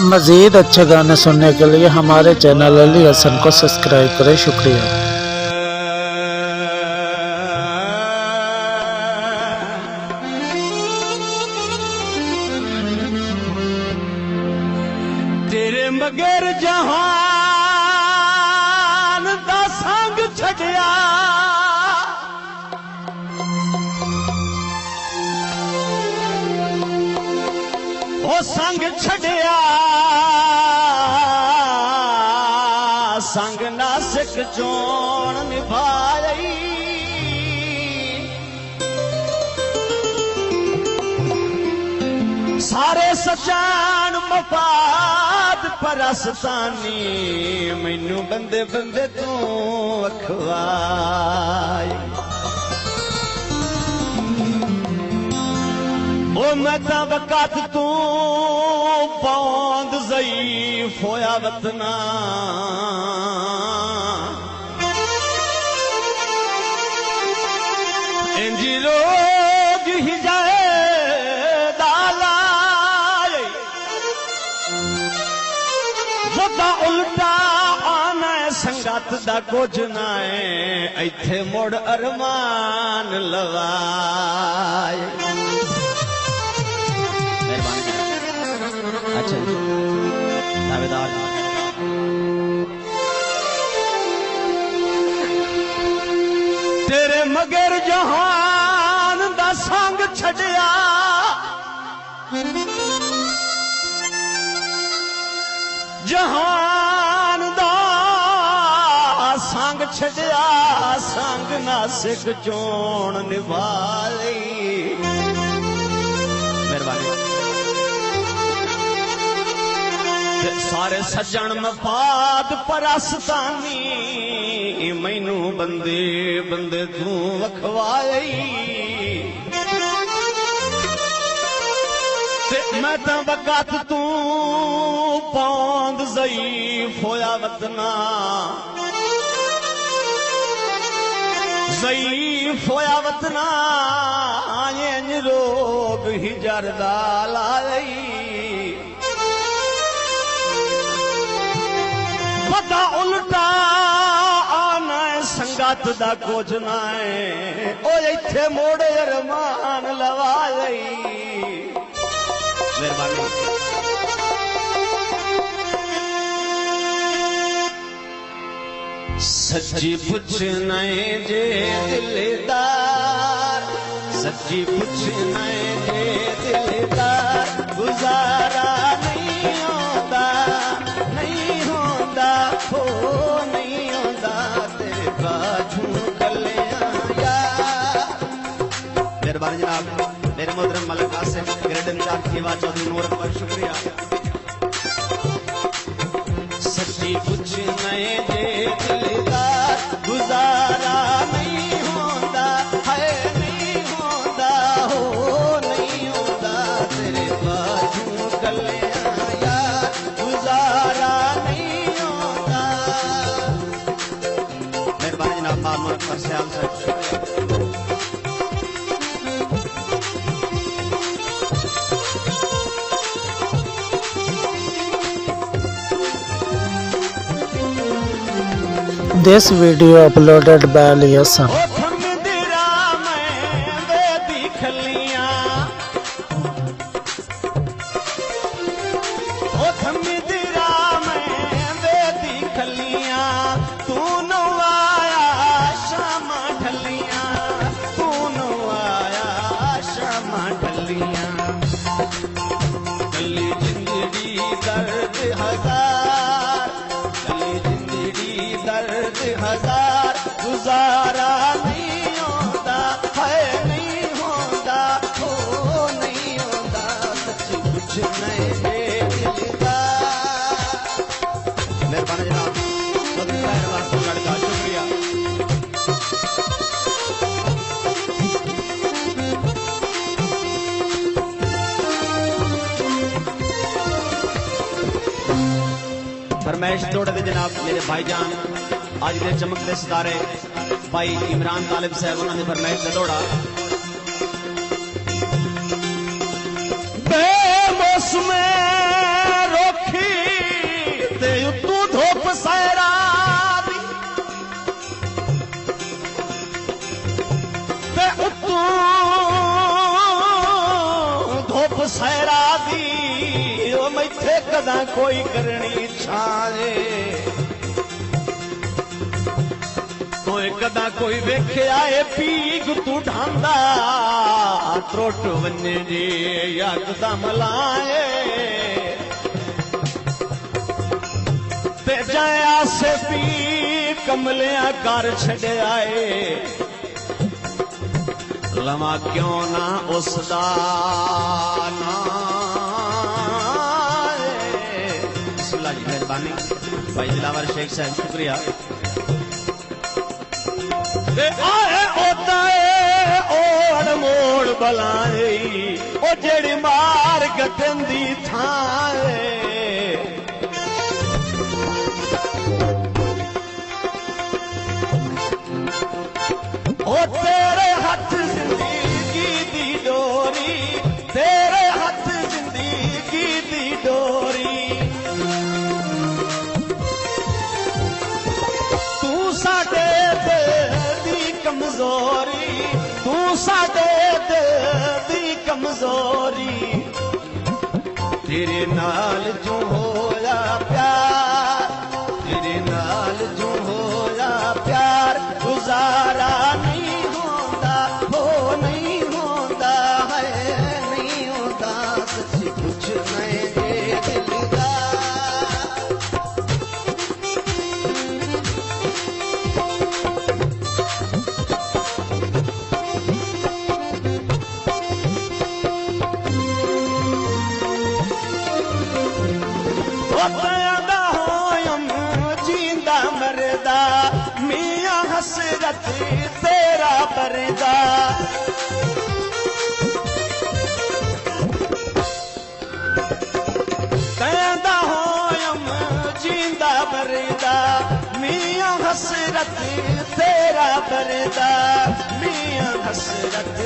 मज़ीद अच्छे गाने सुनने के लिए हमारे चैनल अली हसन को सब्सक्राइब करें। शुक्रिया। तेरे मगर जहान दा संग छड़िया, ओ संग छड़िया, संग नासिक चोण निभाई। सारे सचान मफाद परस्तानी, मैनू बंदे बंदे तू अखवाई। ओ मैं ता वक़्त तू पौंद ज़ईफ़ होया वतना, इंजी रोग ही जाए दालाई। वदा उल्टा आना संगत दा कुछ ना है, इत्थे मुड़ अरमान लवाए। अच्छा जी दावेदार तेरे मगर जहान दा संग छड़िया, जहान दा संग छड़िया, संग नासिक चोण निभाई। मेहरबानी। सारे सज्जन मफाद परस्तानी, मैनू बंदे बंदे तू वखवाई। मैं तो वक़्त तू पौंद ज़ईफ़ होया वतना, ज़ईफ़ होया वतना, इंज रोग ही जरदा लाई। पता उल्टा आना संगत दा कुछ ना है, ओ इत्थे मोड़े अरमान लवा लई। मेहरबानी। सच्ची पुछना जे दिलदार, सच्ची पुछना जे दिलदार, गुजारा नहीं होता, नहीं होता, हो नहीं होता तेरे बाजू कलियां यार। मेहरबानी जनाब, मेरे मोहतरम मलिक कासिम ग्रेड इंचार्ज खीवा चौधरी नूर पर शुक्रिया। सच्ची पुछना जे दिलदार, गुजारा नहीं होता, है नहीं होता, हो नहीं होता तेरे बाजू कलियां यार, गुजारा नहीं होता। मेहरबानी जनाब मामूद पर सयाल साहब शुक्रिया। This video uploaded by Ali Hassan. हजार गुजारा नहीं होता, है नहीं होता, हो नहीं होता, सच कुछ नहीं दिलदार। मेहरबानी जनाब, लड़का शुक्रिया। फरमाइश तोड़ दे जनाब मेरे भाईजान आज के चमकते सितारे भाई इमरान तालिब साहब, उन्होंने फरमाइश का दौड़ा बेमौसम रोक मैथे कदा कोई करनी छाए तोए कदा कोई वेख्या ए पीग तू ढांदा त्रोट वन्ने जे यकदम लाए ते जाए आसे पी कमलियां कर छड़े आए लवा क्यों ना उसदा ना बिस्मिल्लाह जी मेहरबानी भाई दिलावर शेख साहब शुक्रिया आए ओता ओ अड़मोड़ बलाए ओ जेड़ी मार गटंदी थाए ओ तेरे हाथ जिंदगी दी डोरी तेरे हाथ जिंदगी दी डोरी तू साडे दिल दी कमजोरी तू साडे दिल दी कमजोरी तेरे नाल जो होया प्यार तेरे नाल जो होया प्यार गुजारा नहीं होता हो नहीं होता है नहीं होता सच्ची कुछ नहीं दे दिलदार होता होयम जींदा मरदा मियां हसरत तेरा बरदा कहंदा होयम जींदा मरदा मियां हसरत तेरा बरदा मियां हसरत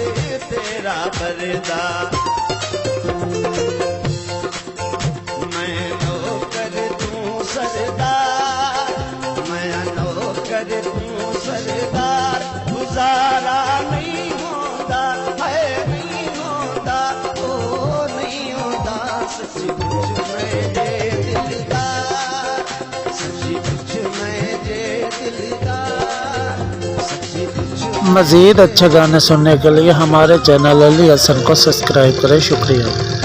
तेरा बरदा मैं नौकर तू सरदार मैं नौकर तू सरदार गुजारा नहीं होता है नहीं होता ओ नहीं होता सच्ची कुछ मैं जे दिलदार सच्ची कुछ मैं जे दिलदार सच्ची कुछ मज़ीद अच्छे गाने सुनने के लिए हमारे चैनल अली हसन को सब्सक्राइब करें। शुक्रिया।